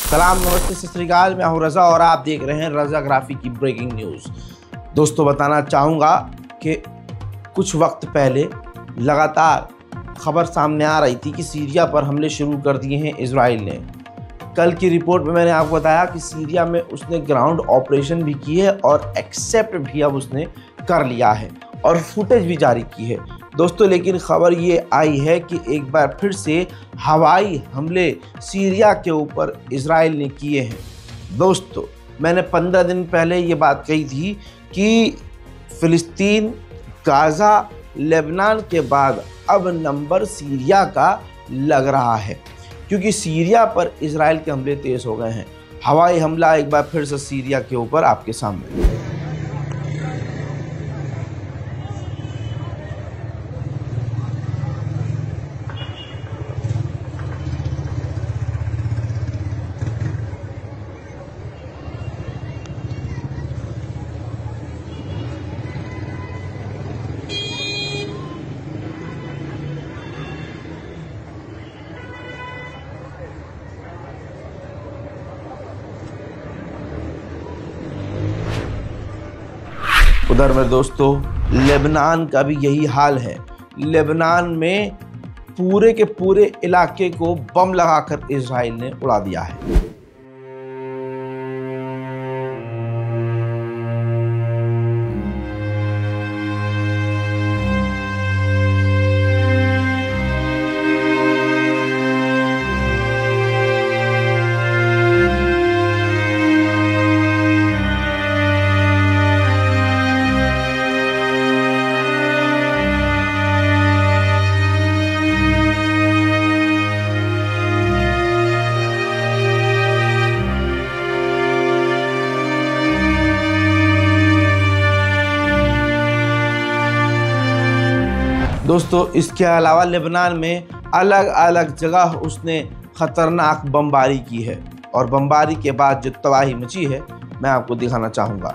सलाम, नमस्ते, सत श्री अकाल। मैं हूं रज़ा और आप देख रहे हैं रज़ाग्राफी की ब्रेकिंग न्यूज़। दोस्तों, बताना चाहूँगा कि कुछ वक्त पहले लगातार खबर सामने आ रही थी कि सीरिया पर हमले शुरू कर दिए हैं इजराइल ने। कल की रिपोर्ट में मैंने आपको बताया कि सीरिया में उसने ग्राउंड ऑपरेशन भी की है और एक्सेप्ट भी अब उसने कर लिया है और फुटेज भी जारी की है। दोस्तों, लेकिन खबर ये आई है कि एक बार फिर से हवाई हमले सीरिया के ऊपर इजराइल ने किए हैं। दोस्तों, मैंने 15 दिन पहले ये बात कही थी कि फ़िलिस्तीन, गाज़ा, लेबनान के बाद अब नंबर सीरिया का लग रहा है, क्योंकि सीरिया पर इजराइल के हमले तेज़ हो गए हैं। हवाई हमला एक बार फिर से सीरिया के ऊपर आपके सामने। उधर में दोस्तों लेबनान का भी यही हाल है। लेबनान में पूरे के पूरे इलाके को बम लगाकर इजराइल ने उड़ा दिया है। दोस्तों, इसके अलावा लेबनान में अलग अलग जगह उसने खतरनाक बमबारी की है और बमबारी के बाद जो तबाही मची है मैं आपको दिखाना चाहूँगा।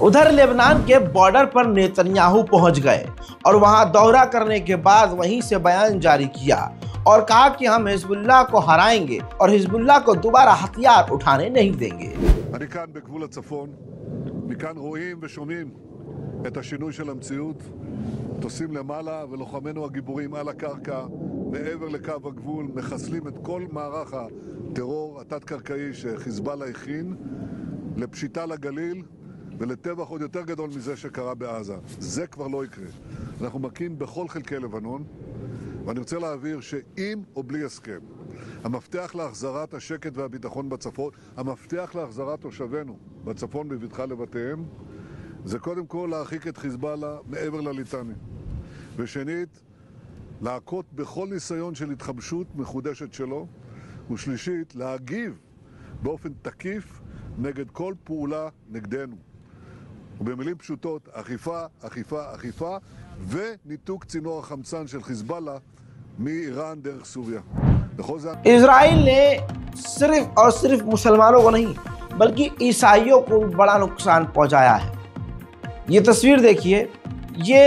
उधर लेबनान के बॉर्डर पर नेतन्याहू पहुंच गए और वहां दौरा करने के बाद वहीं से बयान जारी किया और कहा कि हम हिजबुल्लाह को हराएंगे और हिजबुल्लाह को दोबारा हथियार उठाने नहीं देंगे। אני כאן בגבול הצפון, מכאן רואים ושומעים את השינוי של המציאות, טוסים למעלה ולוחמינו הגיבורים על הקרקע, מעבר לקו הגבול, מחסלים את כל מערך הטרור התת-קרקעי שחיזבאללה הכין לפשיטה לגליל ולטבח עוד יותר גדול מזה שקרה בעזה. זה כבר לא יקרה. אנחנו מכים בכל חלקי לבנון, ואני רוצה להעביר שאם או בלי הסכם, המפתח להחזרת השקט והביטחון בצפון, המפתח להחזרת תושבינו בצפון בבטחה לבתיהם, זה קודם כל להרחיק את חיזבאללה מעבר לליטני. ושנית, להכות בכל ניסיון של התחמשות מחודשת שלו, ושלישית, להגיב באופן תקיף נגד כל פעולה נגדנו. ובמילים פשוטות, אכיפה, אכיפה, אכיפה, וניתוק צינור החמצן של חיזבאללה מאיראן דרך סוריה. इजराइल ने सिर्फ और सिर्फ मुसलमानों को नहीं बल्कि ईसाइयों को बड़ा नुकसान पहुंचाया है। ये तस्वीर देखिए, ये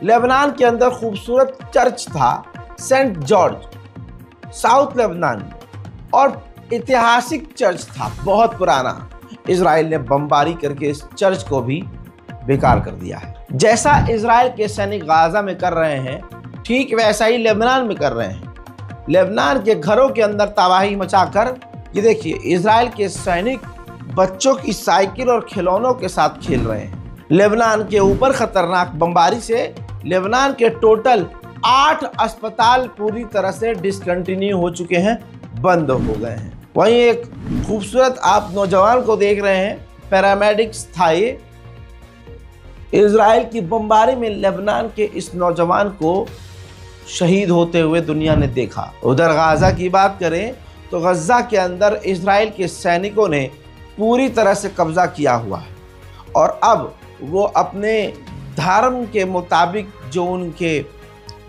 लेबनान के अंदर खूबसूरत चर्च था, सेंट जॉर्ज, साउथ लेबनान में, और ऐतिहासिक चर्च था, बहुत पुराना। इजराइल ने बमबारी करके इस चर्च को भी बेकार कर दिया है। जैसा इजराइल के सैनिक गाजा में कर रहे हैं, ठीक वैसा ही लेबनान में कर रहे हैं। लेबनान के घरों के अंदर तबाही मचाकर ये देखिए इजराइल के सैनिक बच्चों की साइकिल और खिलौनों के साथ खेल रहे हैं। लेबनान के ऊपर खतरनाक बमबारी से लेबनान के टोटल 8 अस्पताल पूरी तरह से डिसकंटिन्यू हो चुके हैं, बंद हो गए हैं। वहीं एक खूबसूरत आप नौजवान को देख रहे हैं, पैरामेडिक्स था ये। इजराइल की बमबारी में लेबनान के इस नौजवान को शहीद होते हुए दुनिया ने देखा। उधर गाजा की बात करें तो गजा के अंदर इजराइल के सैनिकों ने पूरी तरह से कब्जा किया हुआ है और अब वो अपने धर्म के मुताबिक जो उनके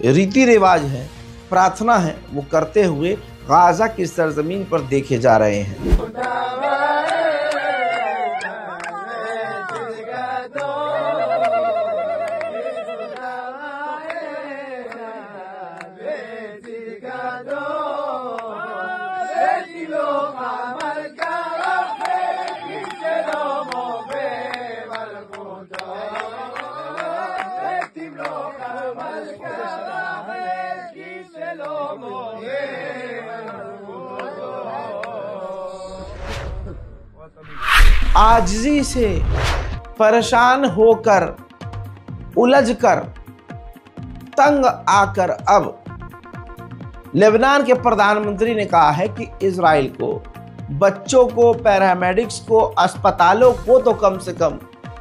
रीति रिवाज हैं, प्रार्थना है, वो करते हुए गाजा की सरजमीन पर देखे जा रहे हैं। आजिज़ी से परेशान होकर, उलझकर, तंग आकर अब लेबनान के प्रधानमंत्री ने कहा है कि इजराइल को बच्चों को, पैरामेडिक्स को, अस्पतालों को तो कम से कम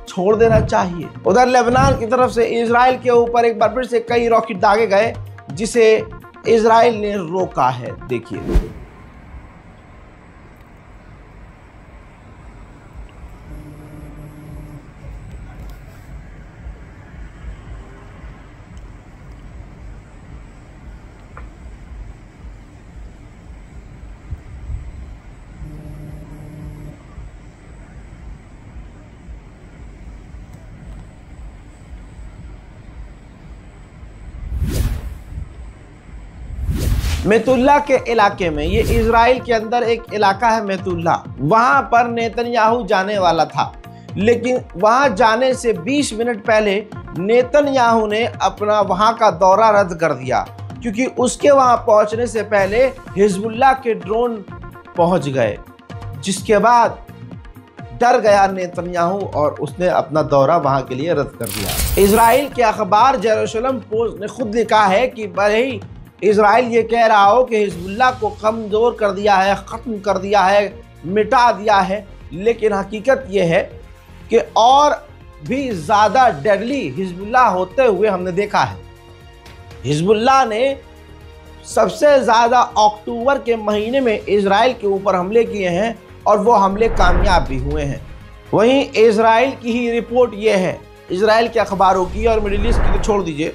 छोड़ देना चाहिए। उधर लेबनान की तरफ से इजराइल के ऊपर एक बार फिर से कई रॉकेट दागे गए जिसे इजराइल ने रोका है। देखिए मेतुल्ला के इलाके में, ये इजराइल के अंदर एक इलाका है मेतुल्ला, वहां पर नेतन्याहू जाने वाला था, लेकिन वहां जाने से 20 मिनट पहले नेतन्याहू ने अपना वहां का दौरा रद्द कर दिया क्योंकि उसके वहां पहुंचने से पहले हिजबुल्लाह के ड्रोन पहुंच गए, जिसके बाद डर गया नेतन्याहू और उसने अपना दौरा वहां के लिए रद्द कर दिया। इजराइल के अखबार जेरूशलम पोस्ट ने खुद लिखा है कि भले ही इजराइल ये कह रहा हो कि हिजबुल्लाह को कमज़ोर कर दिया है, ख़त्म कर दिया है, मिटा दिया है, लेकिन हकीकत ये है कि और भी ज़्यादा डेडली हिजबुल्लाह होते हुए हमने देखा है। हिजबुल्लाह ने सबसे ज़्यादा अक्टूबर के महीने में इजराइल के ऊपर हमले किए हैं और वो हमले कामयाब भी हुए हैं। वहीं इजराइल की ही रिपोर्ट ये है, इजराइल के अखबारों की, और मिडिल ईस्ट की तो छोड़ दीजिए,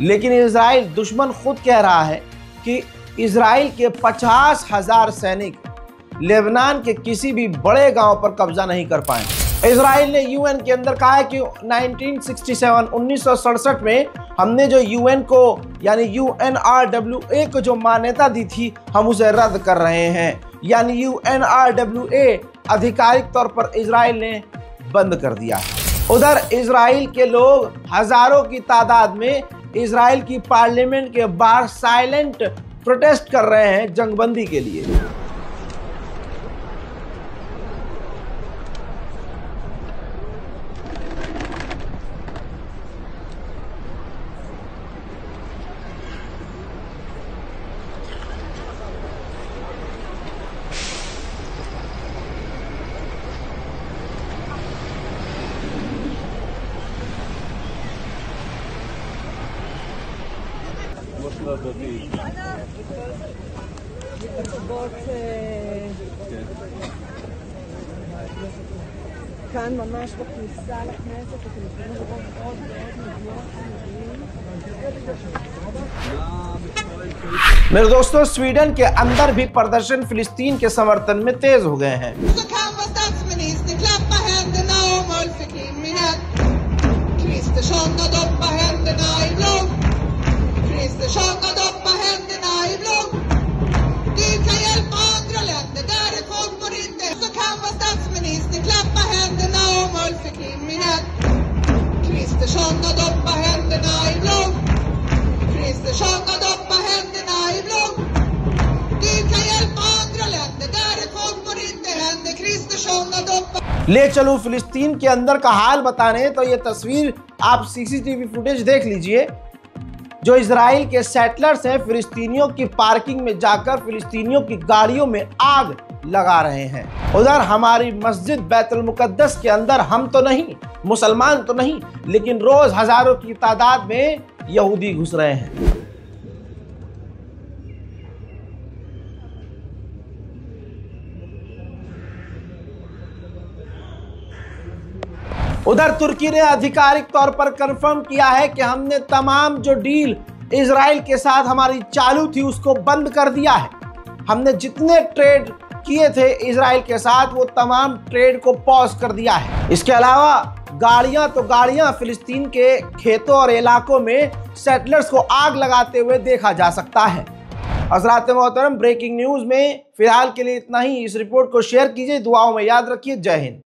लेकिन इजराइल दुश्मन खुद कह रहा है कि इजराइल के 50,000 सैनिक लेबनान के किसी भी बड़े गांव पर कब्जा नहीं कर पाए। इजराइल ने यूएन के अंदर कहा है कि 1967 में हमने जो यूएन को यानी UNRWA को जो मान्यता दी थी हम उसे रद्द कर रहे हैं, यानी UNRWA आधिकारिक तौर पर इजराइल ने बंद कर दिया है। उधर इजराइल के लोग हजारों की तादाद में इजराइल की पार्लियामेंट के बाहर साइलेंट प्रोटेस्ट कर रहे हैं जंगबंदी के लिए। כאן ממש בכניסה לכנסת, אתם יכולים לראות עוד מיליון אנשים। मेरे दोस्तों, स्वीडन के अंदर भी प्रदर्शन फिलिस्तीन के समर्थन में तेज हो गए हैं। såna doppa händerna i blod. Du kan hjälpa andra länder, därifrån får inte händer. Kristersson och doppa. ले चलूं फिलिस्तीन के अंदर का हाल बताने, तो ये तस्वीर आप सीसीटीवी फुटेज देख लीजिए। जो इजराइल के सेटलर्स हैं, फिलिस्तीनियों की पार्किंग में जाकर फिलिस्तीनियों की गाड़ियों में आग लगा रहे हैं। उधर हमारी मस्जिद बैतुल मुकद्दस के अंदर हम तो नहीं, मुसलमान तो नहीं, लेकिन रोज हजारों की तादाद में यहूदी घुस रहे हैं। उधर तुर्की ने आधिकारिक तौर पर कंफर्म किया है कि हमने तमाम जो डील इजराइल के साथ हमारी चालू थी उसको बंद कर दिया है। हमने जितने ट्रेड किए थे इजराइल के साथ वो तमाम ट्रेड को पॉज कर दिया है। इसके अलावा गाड़ियां फिलिस्तीन के खेतों और इलाकों में सेटलर्स को आग लगाते हुए देखा जा सकता है। हज़रात मोहतरम, ब्रेकिंग न्यूज में फिलहाल के लिए इतना ही। इस रिपोर्ट को शेयर कीजिए, दुआओं में याद रखिए। जय हिंद।